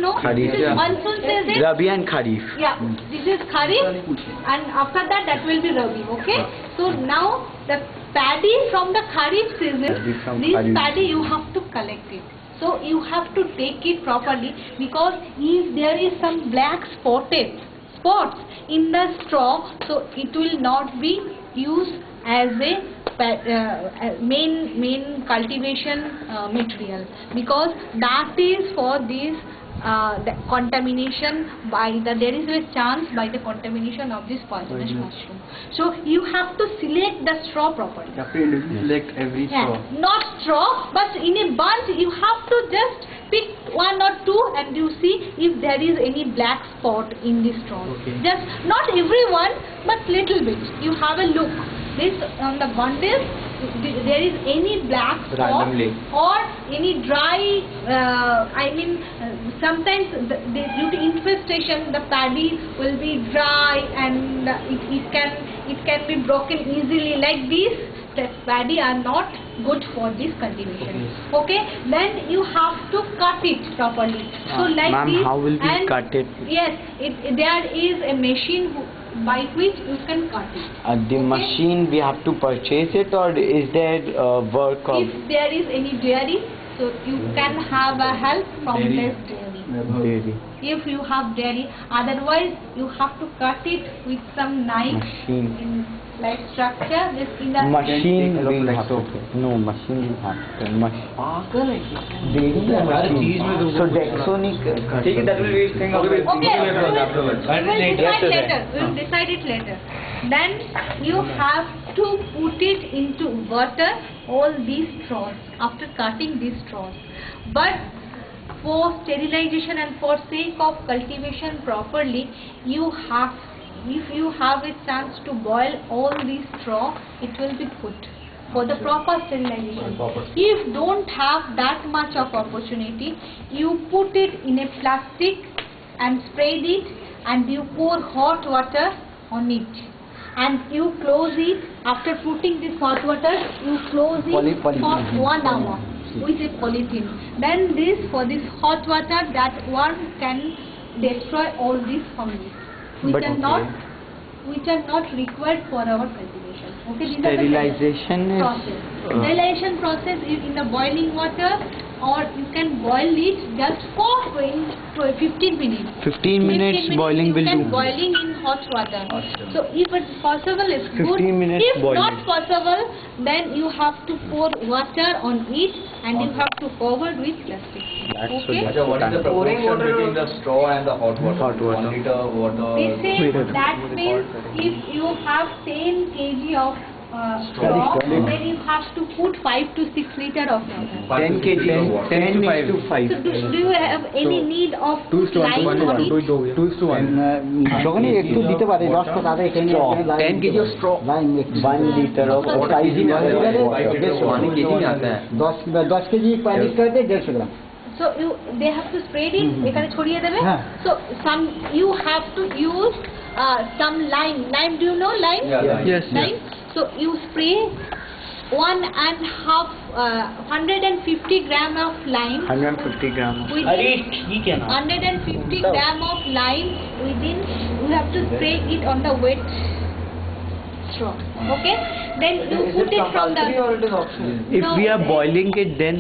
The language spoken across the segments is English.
know? Kharif. This is monsoon season. Rabi and Kharif. Yeah, this is Kharif, and after that will be Rabi. Okay. So now the paddy from the Kharif season, this paddy you have to collect it. So you have to take it properly, because if there is some black spots in the straw, so it will not be used as a main cultivation material, because that is for this the contamination there is a chance by the contamination of this poisonous mushroom. So you have to select the straw properly. You have to select every straw. Not straw, but in a bunch you have to just pick one or two and you see if there is any black spot in the straw. Okay. Just not everyone, but little bit. You have a look. This on the bundle, there is any black spot or any dry. Sometimes due to infestation, the paddy will be dry and it can be broken easily. Like these, the paddy are not good for this cultivation. Okay. Then you have to cut it properly. So like this. How will we cut it? Yes, there is a machine by which you can cut it. The machine we have to purchase it, or is there work of? If there is any dairy, so you can have a help from this dairy. If you have dairy, otherwise you have to cut it with some knife in like structure. This in the machine will have to. No, machine will have to. So Dexonic. That will be thing of okay, we will decide it later. Then you have to put it into water, all these straws, after cutting these straws. But for sterilization and for sake of cultivation properly, if you have a chance to boil all these straw, it will be good for the proper sterilization. If don't have that much of opportunity, you put it in a plastic and spread it, and you pour hot water on it, and you close it. After putting this hot water, you close it for 1 hour with a polythene. Then for this hot water, that one can destroy all these fungus, which are not required for our cultivation. Okay, Sterilization process. Sterilization process is in the boiling water, or you can boil it just for 15 minutes. 15 minutes boiling will do. Boiling in hot water. So if it's possible, it's good. 15 minutes if boiling. not possible, then you have to pour water on it and you have to cover with plastic. Okay? What is the proportion between the straw and the hot water? Hot water. 1 liter water. That means if you have 10 kg of straw, then you have to put 5 to 6 liter of water. 10 kg, 10 to 5. So do you have any need of lime on it? 10 kg of straw. 1 liter of water. 10 kg 40 करते 150 ग्राम. So they have to spread it. এখানে ছড়িয়ে দেবে. So you have to use some lime. Lime, do you know lime? Yes. Lime. So you spray 150 gram of lime. 150 gram. 150 gram of lime within. You have to spray it on the wet straw. Okay. Then you put it from the. If we are boiling it, then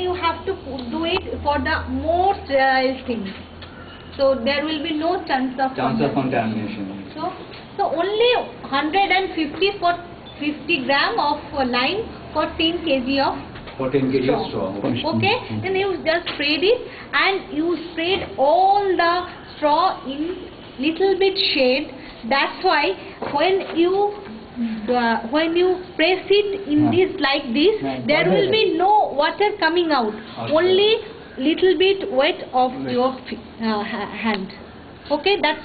you have to do it for the more sterile thing. So there will be no chance of contamination. So only 150 for 50 gram of lime for 10 kg of 10 kg of straw. Okay. Then you just spread it, and you spread all the straw in little bit shade. That's why when you press it in this like this, there will be no water coming out. Only little bit wet of your hand. Okay, that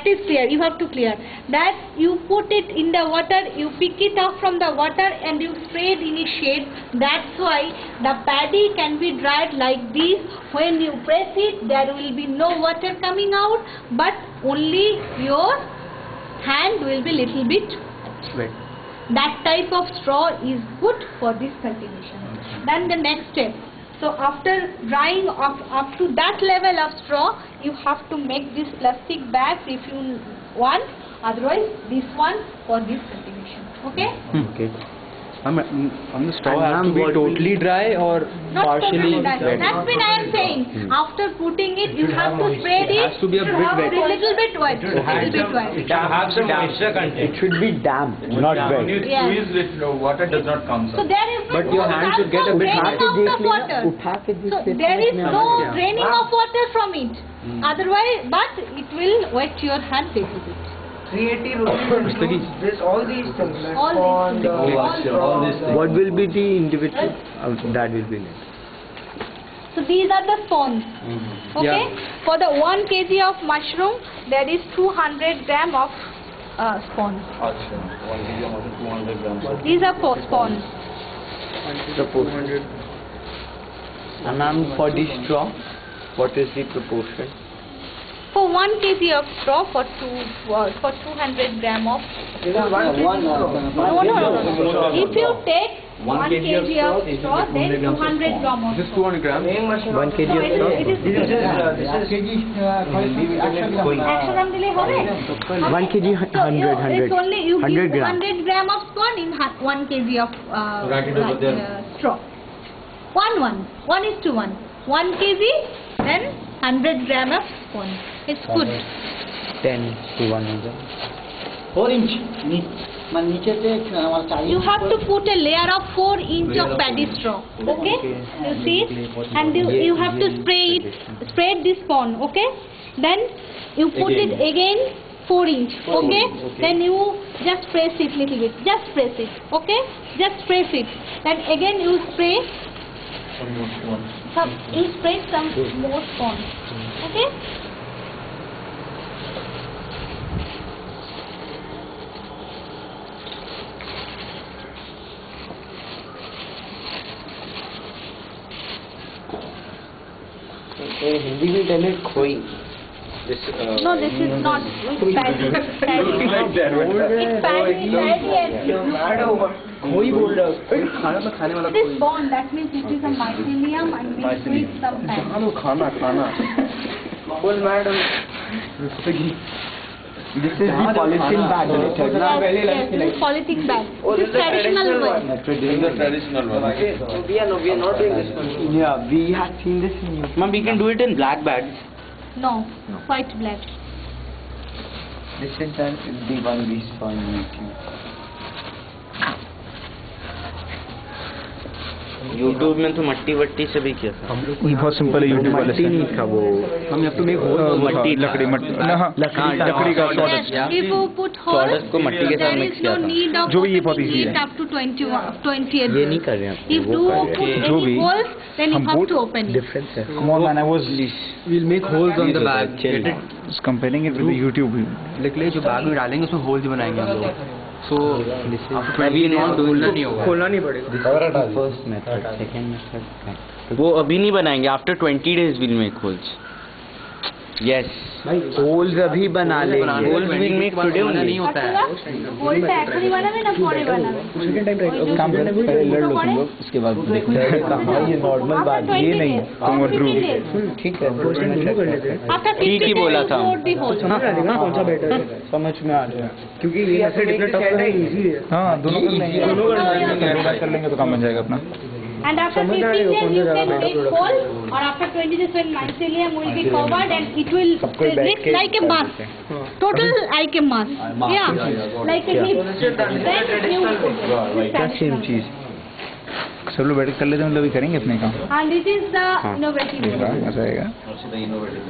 is clear. You have to clear that. You put it in the water, you pick it up from the water, and you spray it in a shade. That's why the paddy can be dried like this. When you press it, there will be no water coming out, but only your hand will be little bit wet. That type of straw is good for this cultivation. Then the next step, So after drying up to that level of straw, you have to make this plastic bag if you want, otherwise this one for this cultivation. Okay? Okay. On the straw And has to be what totally dry or Not partially totally dry. wet? That's when I am saying. After putting it, you have to spread it. has to be a bit wet. Little bit wet. Little bit wet. It should have some moisture content. It should be damp, not When you wet. Yes. squeeze it, no, water does not come. So there is But no your hand should get a bit draining hot. of the water. So there is no draining of water from it. Otherwise, but it will wet your hand little bit. 380 rupees includes this, all these things. Like All these pond, things. All these things. What will be the individual? That will be next. So these are the spawns. Okay. Yeah. For the 1 kg of mushroom, there is 200 gram of spawn. 200 grams. These are for spawns. Proportion. And ma'am, for the straw, what is the proportion? For 1 kg of straw, for 200 gram of This is one no. If you take 1 kg kg of straw, then 200 gram of This is 200 grams. Weighing machine. 1 kg No, of it straw? is action gram দিলে হবে? 1 kg, So 100, it's only you 100 give gram. 100 gram of spawn in 1 kg of Write it over there. straw. 1:1 1 kg, then 100 gram of spawn. It's good. 10 to 1 होगा. 4 inch মানে নিচেতে আমার 4 You have to put a layer of 4 inch of paddy straw. Okay? You see it? And you have to spread this spawn. Okay? Then you put it again 4 inch. Okay? Then you just press it little bit. Just press it. Okay? Just press it. Then again you spray some more spawn. Okay? Hindi में tell it खोई. No, this is not paddy. It's paddy. खोई बोल रहा है. खाने वाला This bond, that means it is a mycelium and we squeeze some paddy. खाना. Full madam. This is the polythene bag method. Yes, this is polythene bag. This is traditional way. This is the traditional one. So we are not doing this one. Yeah, we had seen this in YouTube. Ma'am, we can do it in black bags. No, white black. This is the one we saw on YouTube. YouTube में तो मट्टी वट्टी से भी किया था. ये बहुत simple है यूट्यूब वाले मट्टी नहीं था वो. हम have to make hole. मट्टी लकड़ी लकड़ी का Yes, if you put hole, sawdust को मट्टी के साथ there mix is no किया था. need of जो भी ये बहुत opening easy it है. up to 20 ये नहीं कर रहे हैं. If वो you कर रहे put हैं. जो any भी holes, then you हम have both to open it. Difference है. Come on man, I was We'll make holes on the bag. Chill. Get it? just comparing it with the YouTube. लिख ले जो bag में डालेंगे उसमें holes बनाएंगे हम लोग. So This is अभी not खोलना नहीं होगा. खोलना नहीं पड़ेगा. the first method. Second method. वो अभी नहीं बनाएंगे. After 20 days we'll make holes. Yes. Holes अभी बना लेंगे. Holes will make today only. नहीं होता है. होल টা এখনই বানাবে না পরে বানাবে? काम कर पहले लड़ लो तुम लोग, उसके बाद देखो. ये नॉर्मल बात ये नहीं. तुम और ध्रुव. ठीक है. After 50 ठीक ही बोला था. समझ में आ जाए. क्योंकि ये ऐसे डिफरेंट टफ है इजी है. हाँ दोनों कर लेंगे. कर लेंगे तो काम बन जाएगा अपना. And after 50 days you can make hole, or after 20 days when mycelium will be covered and it will look like a mass. Total like a mass. Yeah, like a leaf. Then you क्या same चीज. सब लोग बैठ कर लेते हैं मतलब करेंगे अपने काम. And it is the innovative way. ऐसा आएगा. Also the innovative.